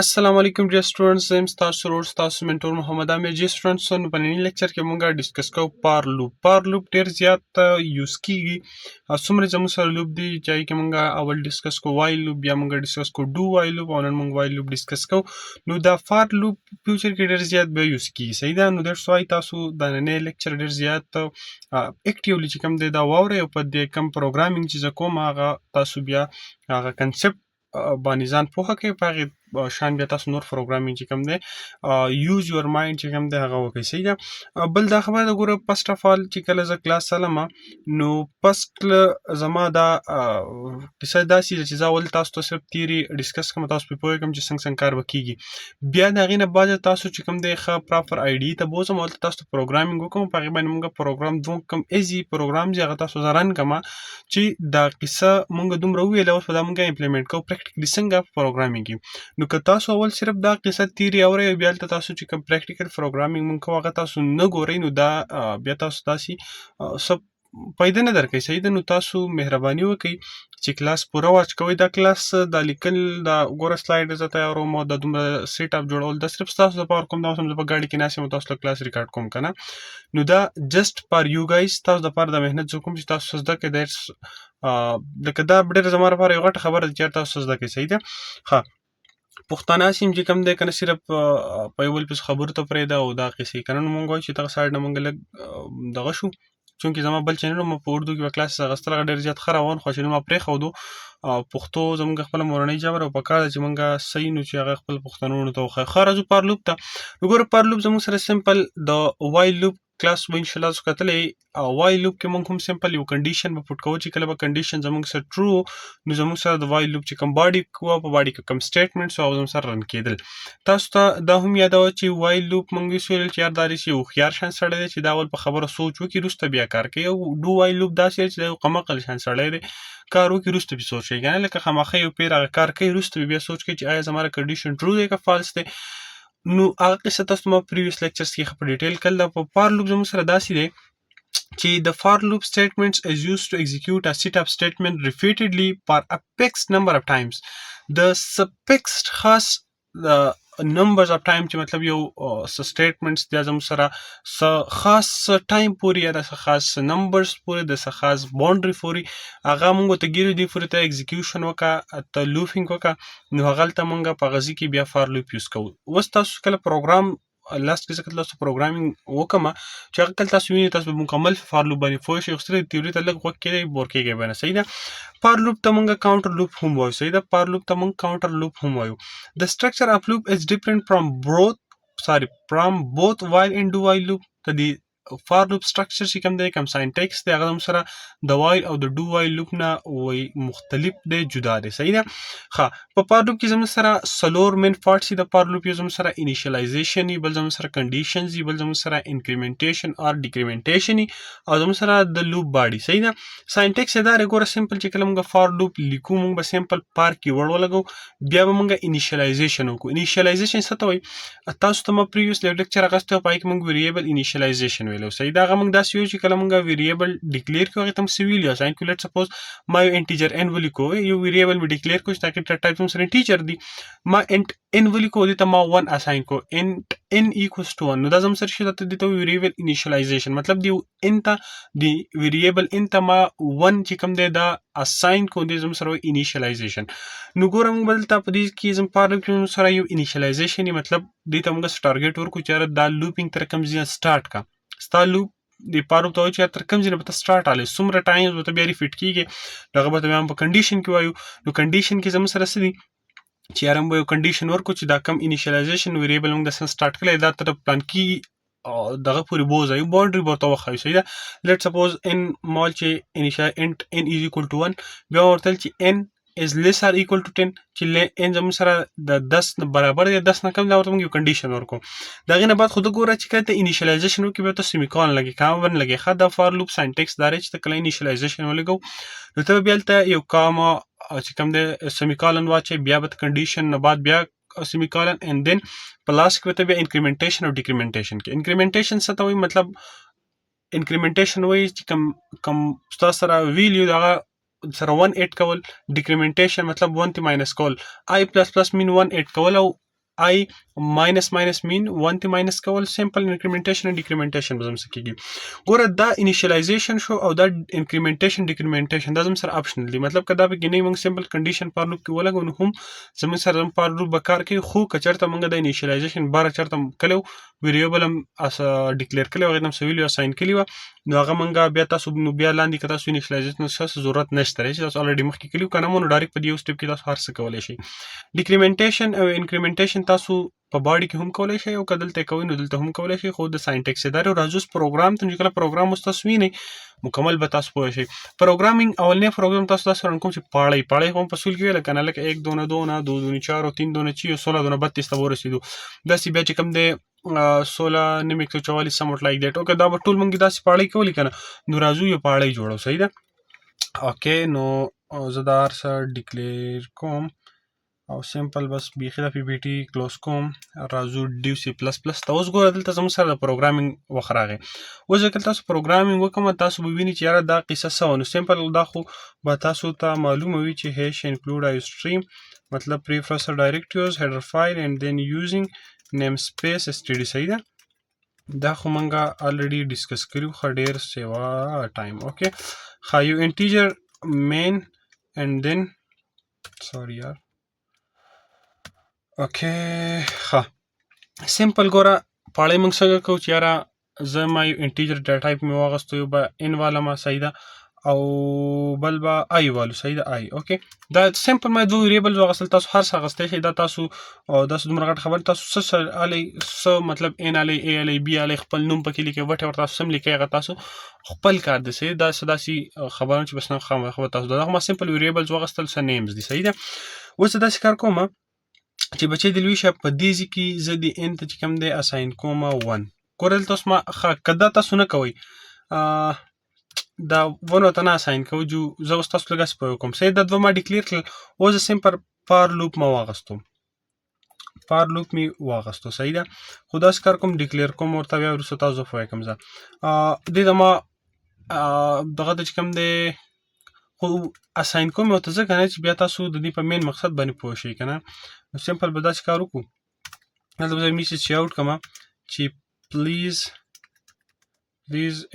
السلام علیکم ډیر سټوډنټس زم تاسو ورور تاسو منټور محمد عامر جی سټوډنټس نو په نن لیکچر کې مونږه ډیسکس کوو پار لوپ ډیر زیات یوز کیږي څومره زموږ سره لوپ دی چې کې مونږه اول ډیسکس کوو وایل لوپ بیا مونږه ډیسکس کوو ډو وایل لوپ او نن مونږ وایل لوپ ډیسکس کوو نو دا فار لوپ فیوچر کې ډیر زیات به یوز کیږي صحیح ده نو درس وای تاسو د نن لیکچر ډیر زیات اکټیولی چې کوم دی دا واوري او په دې کم پروګرامینګ چې کوم هغه تاسو بیا هغه کنسپټ باندې ځان پوهه کوي په هغې شان بیا تاسو نور پروګرامینګ چې کوم دی یوز یور مایند چې کوم دی هغه وکړئ صحیح ده بل دا خبره ده ګوره فرست اف آل چې کله زه کلاس سلم نو فرست زما دا کیسه داسې ده چې زه اول تاسو ته صرف تیوري ډسکس کوم تاسو پرې پوهېږم چې څنګه کار به کېږي بیا د هغې نه بعد تاسو چې کوم دی ښه پراپر آیډي ته بوځم هلته تاسو ته پروګرامینګ وکړم په هغې باندې مونږ پروګرام کوم ایزي پروګرام چې هغه تاسو زه رن کړم چې دا قصه مونږ دومره وویله اوس به دا مونږ امپلیمنټ کوو پریکټیکلي څنګه پروګرامینګ کې نو که تاسو اول صرف دا قصه تیوري اورئ او بیا هلته تاسو چې کوم پریکټیکل پروګرامینګ مونږ کوو هغه تاسو نه ګورئ نو دا بیا تاسو داسې څه فایده نه درکوي صحیح ده نو تاسو مهرباني وکړئ چې کلاس پوره واچ کوئ دا کلاس دا لیکل دا ګوره سلایډ زه تیاروم او دا دومره سیټ اپ جوړول دا صرف ستاسو لپاره کوم دا اوس هم زه په ګاډي کې ناست یم او تاسو ته کلاس ریکارډ کوم که نه نو دا جسټ فار یو ګایز تاسو دپاره د محنت زه کوم چې تاسو زده کړئ لکه دا ډېره زما لپاره یوه غټه خبره ده چې تاسو زده کړئ صحیح ده ښه پښتانه سیم چې کوم دی که نه صرف په یو بل پسې خبرو ته پرېږده او دا قصې که نه نو مونږ وایو چې دغه سایډ نه مونږ لږ دغه شو چونکې زما بل چینل ما په اردو کې به کلاس اخیستل هغه ډېر زیات ښه روان خو چینل ما پرېښودو پښتو زموږ خپله مورنۍ ژبه ده او پکار ده چې مونږ صحیح نو چې هغه خپل پښتنو ته وښایو ښه راځو پار لوپ ته نو ګوره پار لوپ زموږ سره سمپل د وایل لوپ کلاس به انشاءالله تاسو کتلی وایل لوپ کې مونږ هم سمپل یو کنډیشن به پټ کوو چې کله به کنډیشن زموږ سره ټرو نو زموږ سره د وایل لوپ چې کوم باډي کوه په باډي کې کوم سټیټمنټس او زموږ سره رن کېدل تاسو ته دا هم یادوه چې وایل لوپ مونږ یې ویل چې یار دا داسې یو هوښیار شان سړی دی چې دا اول په خبره سوچ وکړي وروسته بیا کار کوي او ډو وایل لوپ داسې دی چې دا یو قمعقل شان سړی دی کار وکړي وروسته پرې سوچ کوي که نه لکه خامخا یو پیر هغه کار کوي وروسته بیا سوچ کوي چې آیا زما کنډیشن ټرو دی که فالس دی نو هغه قصه تاسو ما پریویس لیکچرز کې ښه په ډیټیل کړله په پار لوپ زموږ سره داسې دی چې the for loop statements is used to execute a set of statement repeatedly for a fixed number of times the fixed خاص numbers of time چې مطلب یو statements د زموږ سره خاص ټایم پورې یا د خاص نمبرز پورې د خاص باونډري پورې هغه موږ ته ګیرو دی پورې ته ایگزیکیوشن وکړه ته لوپینګ وکړه نو هغه ته موږ په غزي کې بیا فار لوپ یوز کوو اوس تاسو کله پروګرام لاست کې څه کله تاسو پروګرامینګ وکړم چې هغه کله تاسو وینئ تاسو به مکمل فار لوپ باندې پوه شئ خو صرف تیوري ته لږ غوږ کېږئ بور کېږئ به نه صحیح ده فار لوپ ته موږ کاونټر لوپ هم وایو صحیح ده فار لوپ ته موږ کاونټر لوپ هم وایو د structure of loop is different from both while and do while loop ته دی فار لوپ سټرکچر چې کوم دی کوم ساینټیکس دی هغه سره د وایل او د ډو وایل لوپ نه وای مختلف دی جدا دی صحیح ده ښه په فار لوپ کې زموږ سره څلور مین پارټس دي د فار لوپ یو زموږ سره انیشیلایزیشن بل زموږ سره کنډیشنز بل زموږ سره انکریمنټیشن اور ډیکریمنټیشن او زموږ سره د لوپ باډي صحیح ده ساینټیکس دا ګوره سمپل چې کله موږ فار لوپ لیکو موږ به سمپل پار کیورډ ولګو بیا به موږ انیشیلایزیشن وکړو انیشیلایزیشن څه ته وایي تاسو ته ما پریویس لیکچر اغسته پای کې موږ ویریبل انیشیلایزیشن ویلو صحیح دا هغه موږ داسې ویو چې کله موږ ویریبل ډیکلیئر کړو هغې ته موږ څه ویلي اساین کړو لیټ سپوز ما یو انټیجر ان ولیکو یو ویریبل مې ډیکلیئر کړو چې تاکي ټایپ هم سره انټیجر دی ما انټ ان ولیکو دې ته ما 1 اساین کړو انټ ان ایکوالز ټو 1 نو دا زموږ سره شي دې ته ویریبل انیشیلایزیشن مطلب دی ان ته دی ویریبل ان ته ما 1 چې کوم دی دا اساین کو دې زموږ سره انیشیلایزیشن نو ګوره موږ بدلته په دې کې زموږ فار لوپ کې سره یو انیشیلایزیشن مطلب دې ته موږ ټارګټ ورکړو چې دا لوپینګ تر کوم ځای سٹارټ کا ستا لوپ د پارو ته چې تر کوم ځای نه به ته سټارټ الی څومره ټایم به ته بیا ریپیټ کیږي هغه به ته بیا په کنډیشن کې وایو نو کنډیشن کې زموږ سره څه دي چې یار موږ یو کنډیشن ورکړو چې دا کم انیشیلایزیشن ویریبل موږ د سټارټ کړی دا تر پلان کې دغه پورې بوځي باونډري ورته وخایو صحیح ده لیټ سپوز ان مال چې انیشیال انټ ان از ایکوال ټو 1 بیا ورته چې ان is less or equal to 10 چې ان زموږ سره د 10 برابر دی 10 نه کم دا ورته موږ یو کنډیشن ورکو د هغې نه بعد خو ته ګوره چې کله ته انیشیلایزیشن وکړې بیا ته سیمیکالن لګې کاما ونه لګې ښه دا فار لوپ ساینټیکس دا دی چې ته کله انیشیلایزیشن ولګو نو ته بیا هلته یو کاما چې کوم دی سیمیکالن واچوې بیا به ته کنډیشن نه بعد بیا سیمیکالن اینډ دین په لاست کې به ته بیا انکریمنټیشن او ډیکریمنټیشن کې انکریمنټیشن څه ته وایي مطلب انکریمنټیشن وایي چې کوم ستا سره ویلیو د هغه سره 1 ایډ کول ډیکریمنټیشن مطلب 1 ته ماینس کول آی پلس پلس مین 1 ایډ کول او آی ماینس ماینس مین 1 ته ماینس کول سمپل انکریمنټیشن او ډیکریمنټیشن به زموږ کېږي. ګوره دا انیشلایزیشن شو او دا انکریمنټیشن ډیکریمنټیشن دا زموږ سره آپشنل دي. مطلب که دا پکې نه موږ سمپل کنډیشن فار لوپ کې ولګو نو هم زموږ سره فار لوپ به کار کوي. خو که چېرته موږ د انیشلایزیشن باره چېرته کلی ویریبل هم ډیکلیر کړی و هغې ته هم څه ویلي اساین کړي وه نو هغه موږ بیا تاسو نو بیا لاندې که تاسو انیشلایزیشن ستاسو ضرورت نشته دی چې تاسو الریډي مخکې کړي وو که نه مو نو ډایرکټ په دې یو سټپ کې تاسو هر څه کولی شئ. ډیکریمنټیشن او انکریمنټیشن تاسو په باډي کې هم کولی شئ او که دلته یې کوئ نو دلته هم کولی شئ. خو د ساینټکس ادارې راځو اوس پروګرام ته چې کله پروګرام اوس تاسو وینئ مکمل به تاسو پوه شئ. پروګرامینګ اولنی پروګرام تاسو داسې رن کوم چې پاړی خو هم په اصول کې ویل که نه لکه 1 2 2 2 2 4 3 2 6 16 2 32 ته ورسېدو داسې بیا چې کوم دی 16 نیم 144 سموټ لایک دیټ. اوکې دا به ټول موږ داسې پاړی کولی که نه نو راځو یو پاړی جوړو. صحیح ده. اوکې نو زه دا هر څه ډیکلیر کوم او سمپل بس بیخي د پی پی ټي کلوز کوم. راځو ډیو سی پلس پلس ته. اوس ګوره دلته زموږ سره د پروګرامینګ وخت راغی. اوس چې کله تاسو پروګرامینګ وکړم تاسو به وینئ چې یاره دا قصه څه وه. نو سمپل دا خو به تاسو ته معلومه وي چې هیش انکلود آی سټریم مطلب پریفرسر ډایرکټریز هیډر فایل اینډ دین یوزینګ نیم سپیس اس ټي ډي. صحیح ده. دا خو موږ الریډي ډسکس کړي خو ډېر سیوا ټایم. اوکې ښه یو انټیجر مین اینډ دین سوري یار اوکې ښه سمپل ګوره پاړی موږ څنګه کوو چې یاره زه ما یو انټیجر ډیټا ټایپ مې واغستو یو به ان والما. صحیح ده. او بل به آی والو. صحیح ده. آی اوکې دا سمپل ما دوه ویریبلز واغستل. تاسو هر څه اخیستی شئ. دا تاسو داسې دومره غټ خبر تاسو څه الی څه مطلب ان الی ای الی بی الی خپل نوم پکې لیکئ وټ ایور تاسو سم لیکئ هغه تاسو خپل کار دی. صحیح دا داسې خبرونه چې بس نه خامخا تاسو دا ما سمپل ویریبلز واغستل څه نیمز دي. صحیح ده. اوس داسې کار کوم چې بچی د لوی شه په دې ځای کې زه د ان ته چې کوم دی اساین کوم 1. ګوره دلته اوس ما که دا تاسو نه کوئ دا 1 ورته نه اساین کوو زه اوس تاسو لږ هسې پوه کوم. صحیح دا دوه ما ډیکلیر کړل. اوس زه سمپل فار لوپ ما واغستو صحیح ده. خو داسې کار کوم ډیکلیر کوم ورته بیا وروسته تاسو پوه کوم. زه دې ته ما دغه ته چې کوم دی خو اساین کوم ورته ځکه نه چې بیا تاسو د دې په مین مقصد باندې پوه شئ که نه. نو سمپل به داسې کار وکړو. دلته به زه میسج چې آوټ کړم چې پلیز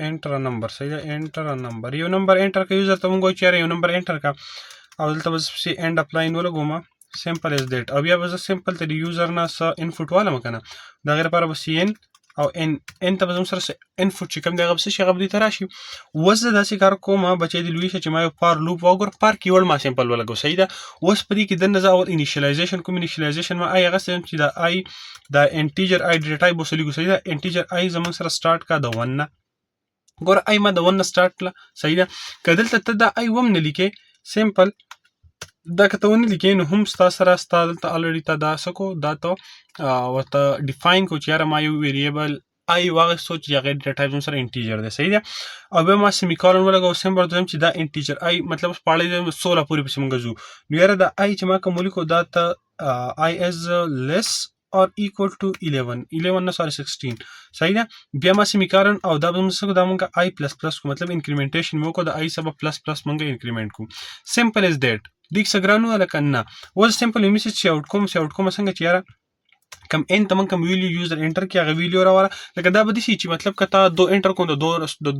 انټر ا نمبر. صحیح ده. انټر ا نمبر یو نمبر انټر کړه. یوزر ته موږ وایو چې یاره یو نمبر انټر کړه او دلته به زه پسې اینډ اپ لاین ولګوم سمپل از دیټ. او بیا به زه سمپل ته د یوزر نه څه انفوټ والم که نه د هغې لپاره به سی ان او ان ته به زموږ سره څه انفوټ چې کوم دی هغه به څه شي هغه به دې ته راشي. اوس زه داسې کار کوم بچی د لوی شه چې ما یو پار لوپ وګور پار کیورډ ما سمپل ولګو. صحیح ده. اوس په دې کې دننه زه اول انیشلایزیشن کوم. انیشلایزیشن ما آی هغسې یم چې د آی د انټیجر آی ډیټا ټایپ اوس لیکو. صحیح ده. انټیجر آی زموږ سره سټارټ کا د 1 نه. ګوره آی ما د 1 نه سټارټ کړله. صحیح ده. که دلته ته د آی وم نه لیکې سمپل دا که ته ونه لیکې نو هم ستا سره ستا دلته الریډي ته دا څه کو دا ته ورته ډیفاین کو چې یاره ما یو ویریبل آی واغستو چې هغې ډیټا ټایپ زموږ سره انټیجر دی. صحیح ده. او بیا ما سیمیکالن ولګو سمپل ورته وایم چې دا انټیجر آی مطلب اوس پاړی دی 16 پورې پسې موږ ځو نو یاره دا آی چې ما کوم ولیکو دا ته آی از لیس or equal to 11 نه سوري 16. صحیح ده. بیا ما سیمیکالن او دا به موږ دا موږ آی پلس پلس کو مطلب انکریمنټیشن مې وکړو د آی سبا پلس پلس موږ انکریمنټ کو. سمپل از دیټ. دیک څه ګران وه لکه نه. اوس سمپل یو میسج چې آوټ کوم څنګه چې یاره کم ان ته موږ کوم ویلیو یوزر انټر کړي هغه ویلیو راوړه. لکه دا به داسې چې مطلب که تا دو انټر کوم د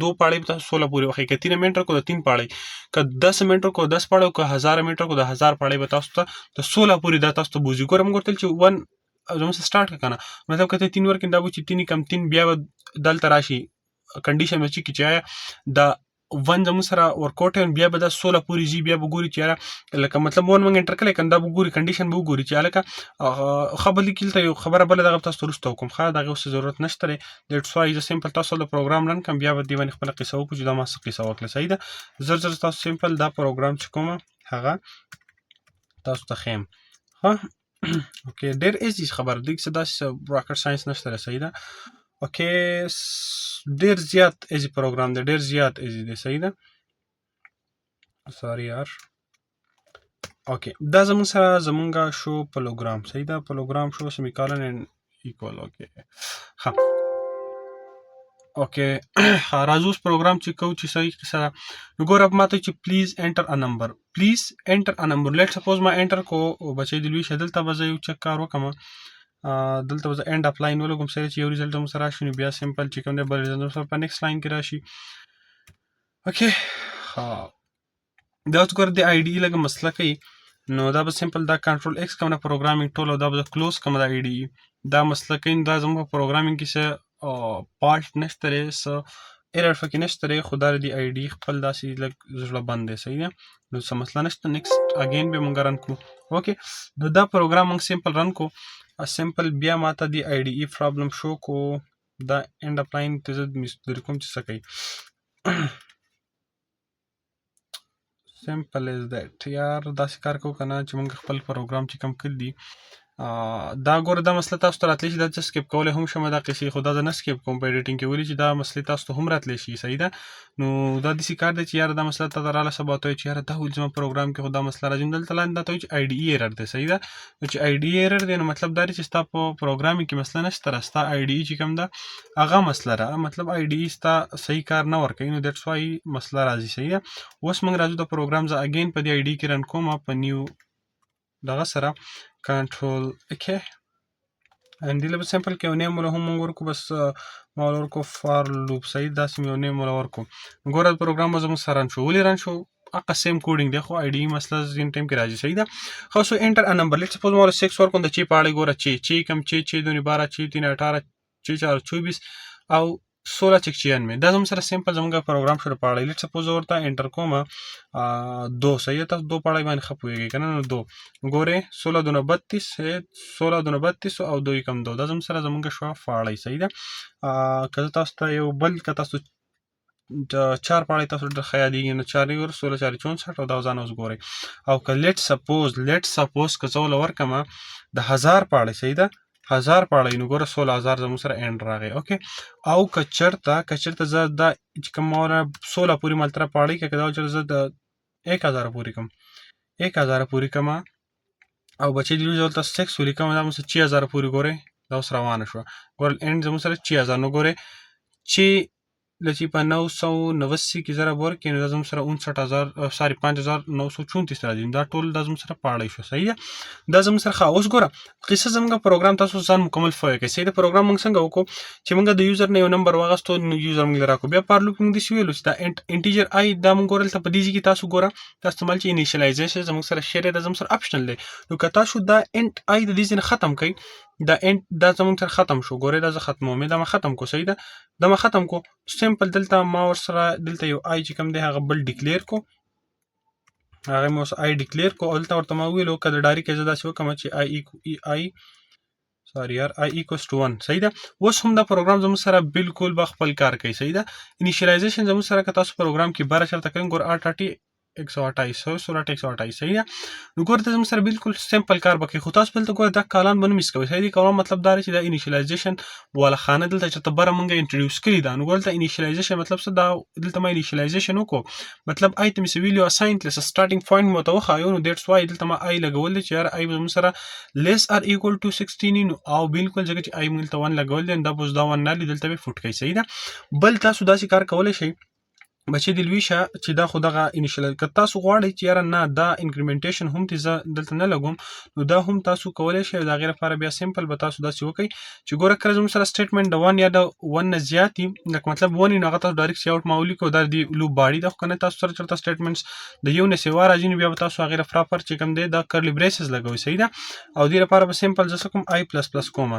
دو پاړۍ به تاسو 16 پورې وښیي. که 3 مې انټر کړو د 3 پاړۍ که 10 مې انټر کړو 10 پاړۍ او که 1000 مې انټر کړو د 1000 پاړۍ به تاسو ته د 16 پورې دا تاسو ته بوځي. ګوره موږ ورته چې 1 زموږ څخه سټارټ کړه که نه مطلب که ته 3 ورکړې دا به چې 3 کم 3 بیا به دلته راشي کنډیشن به چې کړي چې آیا دا 1 زموږ سره ورکوټ بیا به دا 16 پورې ځي. بیا به ګوري چې یاره لکه مطلب 1 موږ انټر کړی که دا به ګوري کنډیشن به وګوري چې هلکه ښه به لیکي دلته یو خبره بله دغه تاسو ته وروسته وکړم. ښه د هغې اوس ضرورت نشته دی. دیټس وای زه سمپل تاسو د پروګرام رن کړم بیا به دې باندې خپله قصه وکړو چې دا ما څه قصه وکړله. صحیح ده. زر تاسو سمپل دا پروګرام چې کومه هغه تاسو ته ښیم. ښه اوکې ډېر ایزي خبره دی څه داسې راکټ ساینس نشته دی. صحیح ده. اوکې ډېر زیات ایزي پروګرام دی ډېر زیات ایزي دی. صحیح ده. سوري یار. اوکې دا زموږ سره زموږ شو پلوګرام. صحیح ده. پلوګرام شو سیمیکالن اینډ ایکوال. اوکې ښه اوکې راځو اوس پروګرام چې کوو چې صحیح قصه ده. نو ګوره ما ته چې پلیز انټر ا نمبر پلیز انټر ا نمبر لیټ سپوز ما انټر کو بچی د لوی شه دلته به زه یو چک کار وکړم دلته به زه اینډ اف لاین ولګم صحیح چې یو ریزلټ هم سره راشي نو بیا سمپل چې کوم دی بل ریزلټ هم سره په نیکسټ لاین کې راشي. اوکې دا اوس ګوره د آی ډي ای لږه مسله کوي نو دا به سمپل دا کنټرول ایکس کوم نه پروګرامینګ ټول او دا به کلوز کوم د آی ډي ای دا مسله کوي دا زموږ په پروګرامینګ کې څه فالټ نشته دی څه ایرر پکې نشته دی خو دا د آی ډي خپل داسې لږ زړه بند دی صحیح ده نو څه مسله نشته. نیکسټ اگین به مونږ رن کړو. اوکې نو دا پروګرام مونږ سمپل رن کو سمپل بیا ماته د آی ډي ای پرابلم شو کو دا اینډ اف لاین ته زه در کوم چې څه کوي سمپل از دیټ یار داسې کار کوو که نه چې موږ خپل پروګرام چې کوم کړي دي دا ګوره دا مسله تاسو ته راتلی شي دا څه سکیپ کولی هم شم دا قصې خو دا زه نه سکیپ کوم په ایډیټینګ کې ولي چې دا مسلې تاسو ته هم راتلی شي صحیح ده نو دا داسې کار دی چې یاره دا مسله ته راله سبا ته وایي چې یاره دا ولې زما پروګرام کې خو دا مسله راځي دلته لاندې دا ته وایي چې آی ډي ای ایرر دی صحیح ده نو چې آی ډي ای ایرر دی نو مطلب دا دی چې ستا په پروګرامینګ کې مسله نشته را ستا آی ډي ای چې کوم ده هغه مسله را مطلب آی ډي ای ستا صحیح کار نه ورکوي نو دیټس وای مسله راځي صحیح ده. اوس موږ راځو د پروګرام زه اګین په دې آی ډي ای کې رن کوم په نیو دغه سره کنټرول اوکې and دې له سمپل کې یو نیم ولا هم موږ ورکو بس ما ورکو فار لوپ صحیح داسې یو نیم ولا ورکو ګوره پروګرام زموږ سره رن شو ولې رن شو هغه سیم کوډینګ دی خو آی ډي مسله ځین ټایم کې راځي صحیح ده. خو سو انټر ا نمبر لیټس سپوز مور 6 ورکو د چی پاړې ګوره چی کم چی 2 12 چی 3 18 چی 4 24 او 16 چک 96 دا زموږ سره سمپل زموږ پروګرام شروع پاړې لیټس سپوز ورته انټر کوم 2 صحیح تاسو 2 پاړې باندې خپويږي کنه نو 2 ګوره 16 دونه 32 16 دونه 32 او 2 کم 2 دا زموږ سره زموږ شو فاړې صحیح ده. کله تاسو ته یو بل ک تاسو 4 پاړې تاسو د خیالي نه 4 ور 16 4 64 او دا ځان اوس ګوري او ک لیټ سپوز که څول ورکمه د 1000 پاړې صحیح ده 1000 پاړې نو ګوره 16000 زموږ سره اینډ راغی اوکې او کچرته زه دا چې کوم مور 16 پوری ملتره پاړې کې دا چې زه د 1000 پوری کوم 1000 پوری کما او بچی دی ځول تاسو 6 ولیکم دا مو 6000 پوری ګوره دا اوس روانه شو ګور اینډ زموږ سره 6000 نو ګوره چې لچی په 989 کې ضرب ورکړي نو دا زموږ سره 5934 راځي دا ټول دا زموږ سره پاړی شو صحیح ده دا زموږ سره اوس ګوره قصه زموږ پروګرام تاسو ځان مکمل فوي کې صحیح ده پروګرام موږ څنګه وکړو چې موږ د یوزر نه یو نمبر واغستو نو یوزر موږ راکو بیا پر لوپ موږ د ویلو چې دا انټیجر آی دا موږ ګورل ته په دې کې تاسو ګوره تاسو استعمال چې انیشلایزیشن زموږ سره شیر ده زموږ سره اپشنل دی نو که تاسو دا انټ آی د دې نه ختم کړئ دا انټ دا زموږ سره ختم شو ګوره دا زه ختموم دا ما ختم کو صحیح ده دا ما ختم کو سمپل دلته ما ور سره دلته یو آی چې کوم دی هغه بل ډیکلیئر کو هغه مو آی ډیکلیئر کو دلته ورته ما ویلو کله ډایرکټ اجازه داسې وکم چې آی سوري یار آی ایکوس ټو 1 صحیح ده. اوس هم دا پروګرام زموږ سره بالکل به خپل کار کوي صحیح ده. انیشلایزیشن زموږ سره که تاسو پروګرام کې 12 چرته کوئ ګور 8 128 128 صحیح ده نو ګور ته زموږ سره بالکل سمپل کار وکړي خو تاسو بلته ګور دا کالان باندې مس کوي صحیح دي کوم مطلب دا چې دا انیشلایزیشن والا خانه دلته چې ته بره مونږه انټروډوس کړی دا نو ګور ته انیشلایزیشن مطلب څه دا دلته ما انیشلایزیشن وکړو مطلب آیتم سی ویلیو اساین کړل سټارټینګ پوینټ مو ته وخایو نو دیټس وای دلته ما آی لګول چې یار آی زموږ سره لیس ار ایکوال ټو 16 نو او بالکل ځکه چې آی مونږ ته 1 لګول دي دا بوز دا 1 نه لیدل ته فوټ کوي صحیح ده. بل تاسو داسې کار کولای شئ بچی دی لوي شه چې دا خو دغه انیشل که تاسو غواړئ چې یاره نه دا انکریمنټیشن هم زه دلته نه لګوم نو دا هم تاسو کولی شئ د هغې لپاره بیا سمپل به تاسو داسې وکئ چې ګوره کله زموږ سره سټیټمنټ د 1 یا د 1 نه زیات وي لکه مطلب 1 نو هغه تاسو ډایرکټ سی اوټ ما ولیکو دا د لوپ باډي ده خو که نه تاسو سره چېرته سټیټمنټس د یو نه سیوا راځي نو بیا به تاسو هغې لپاره پراپر چې کوم دی دا کرلي بریسز لګوئ صحیح ده او دې لپاره به سمپل زه څه کوم آی پلس پلس کوم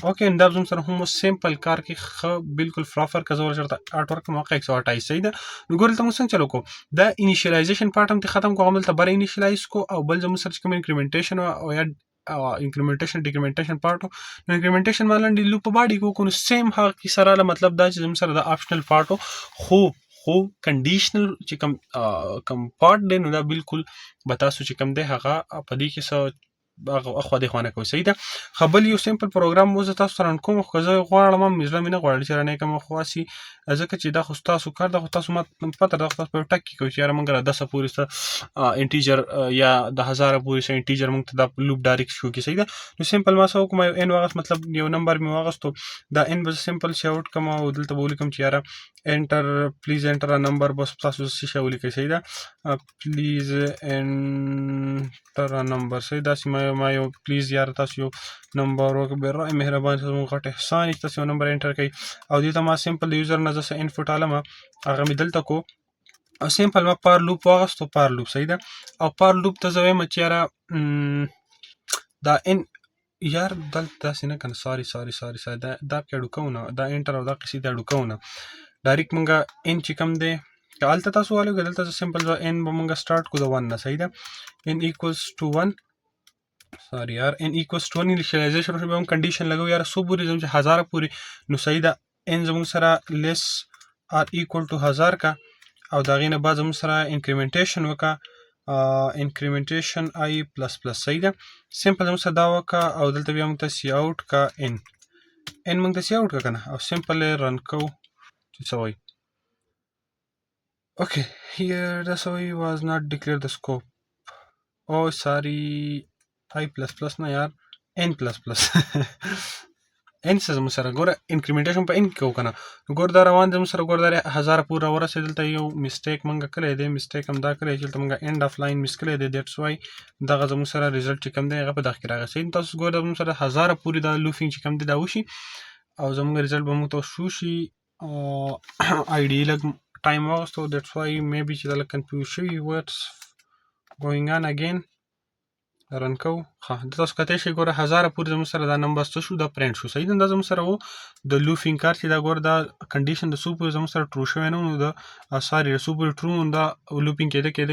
اوکې دا زموږ سره هم سمپل کار کې ښه بالکل پراپر که زه ورچېرته آټ ورکړم هغه 128 صحیح ده نو ګورې دلته موږ څنګه چلو کوو دا انیشلایزیشن پارټ هم ختم کوو هغه دلته بره انیشلایز کو او بل زموږ سره چې کوم انکریمنټیشن او یا انکریمنټیشن ډیکریمنټیشن پارټ نو انکریمنټیشن باندې لوپ باډي کو نو سیم هغه کې سره مطلب دا چې زموږ سره د آپشنل پارټ خو کنډیشنل چې کوم پارټ دی نو دا بالکل به تاسو چې کوم دی هغه په دې کې څه اخوا دې خوانه کوي صحیح ده. خبل یو سمپل پروګرام مو زه تاسو سره کوم خو زه غواړم مزله مې نه غواړم چې رانه کوم خواسي ځکه چې دا خو تاسو کار ده خو تاسو ما پته ده تاسو په ټک کې کوي چې یاره مونږ را 10 پورې سره انټیجر یا د 1000 پورې سره انټیجر مونږ ته دا لوپ ډایرکټ شو کی صحیح ده نو سمپل ما سو کوم ان واغس مطلب یو نمبر می واغستو دا ان بس سمپل شاوټ کوم او دلته بولیکم چې یاره انټر پلیز انټر ا نمبر بس تاسو شي شاولې کوي صحیح ده پلیز انټر ا نمبر صحیح دا سم ما یو پلیز یار تاسو یو نمبر وکړئ مهرباني زموږ غټ احسان چې تاسو یو نمبر انټر کړئ او دې ته ما سمپل د یوزر نه زه څه انفوټ عالم هغه مې دلته کو او سمپل ما پار لوپ واغستو پار لوپ صحیح ده او پار لوپ ته زه وایم چې یاره دا ان یار دلته داسې نه کنه ساري دا پکې اډو نه دا انټر او دا قصې د اډو نه ډایرکټ مونږه ان چې کوم دی که هلته تاسو والو که دلته سمپل ان به مونږه سټارټ کو د 1 نه صحیح ده ان ایکوالز ټو 1 سوري یار ان ایکوالز ټو 1 انیشیالایزیشن به هم کنډیشن لګو یاره څو پورې ځم چې 1000 پورې نو صحیح ده ان زموږ سره لیس آر ایکوال ټو 1000 کا او د هغې نه بعد زموږ سره انکریمنټیشن وکړه انکریمنټیشن آی پلس پلس صحیح ده سمپل زموږ سره دا وکړه او دلته بیا موږ ته سی آوټ کا ان موږ ته سی آوټ کا که نه او سمپل یې رن کوو چې څه وایي Okay, here the SOE was not declared the scope. Oh, sorry. I++ نه یار n++ n څه زموږ سره ګوره انکریمنټیشن په n کې کوو که نه نو ګوره دا روان دی زموږ سره ګوره دا 1000 پورې راورسېد دلته یو مسټیک موږ کړی دی مسټیک هم دا کړی چې دلته موږ اینډ آف لاین مس کړی دی دیټس وای دغه زموږ سره ریزلټ چې کوم دی هغه په دغه کې راغی صحیح تاسو ګوره زموږ سره 1000 پورې دا لوفینګ چې کوم دی دا وشي او زموږ ریزلټ به موږ ته شو شي آی ډي لږ ټایم واغستو دیټس وای میبي چې دا لږ کنفیوز شوي وټس ګوینګ آن اګین رن کوو ښه د تاسو کتی شئ ګوره 1000 پورې زموږ سره دا نمبر څه شو دا پرنټ شو صحیح ده دا زموږ سره و د لوفینګ کار چې دا ګوره دا کنډیشن د څو پورې زموږ سره ټرو شوی نه و نو د ساري د څو پورې ټرو دا لوپینګ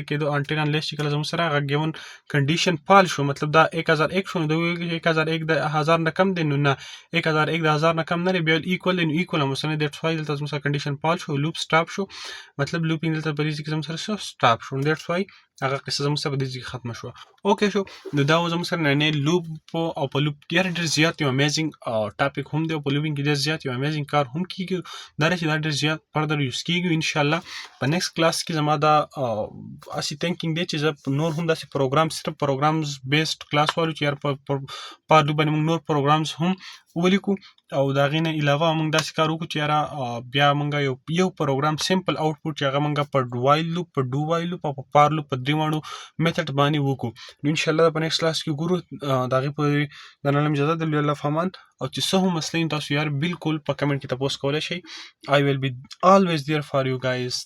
کېده انټل انلیس چې کله زموږ سره هغه ګیون کنډیشن فال شو مطلب دا 1001 شو نو د 1001 د 1000 نه کم دی نو نه 1001 د 1000 نه کم نه دی بیا ایکوال دی نو ایکوال هم اوسنی دیټس وای دلته زموږ سره کنډیشن فال شو لوپ سټاپ شو مطلب لوپینګ دلته په دې کې زموږ سره سټاپ شو نو دیټس وای هغه قصه زموږ سره په دې کې ختمه شوه اوکې شو نو دا و زموږ سره نننی لوپ او په لوپ ډېر زیات یو امیزینګ ټاپک هم دی او په لوپینګ کې ډېر زیات یو امیزینګ کار هم کېږي دا دی چې دا ډېر زیات فردر یوز کېږي انشاءالله په نیکسټ کلاس کې زما دا هسې تھینکینګ دی چې زه نور هم داسې پروګرام صرف پروګرامز بیسډ کلاس والو چې یار په لوپ باندې موږ نور پروګرامز هم ولیکو او د هغې نه علاوه موږ داسې کار وکړو چې یاره بیا موږ یو پروګرام سمپل آوټپوټ چې هغه موږ په وایل لوپ په ډو وایل لوپ او په پار لوپ په درې واړو میتھډ باندې وکړو نو انشاءالله په نیکسټ کلاس کې ګورو د هغې پورې د نن اجازه ده الله فامان او چې څه هم مسلې تاسو یار بالکل په کمنټ کې تپوس کولی شئ I will be always there for you guys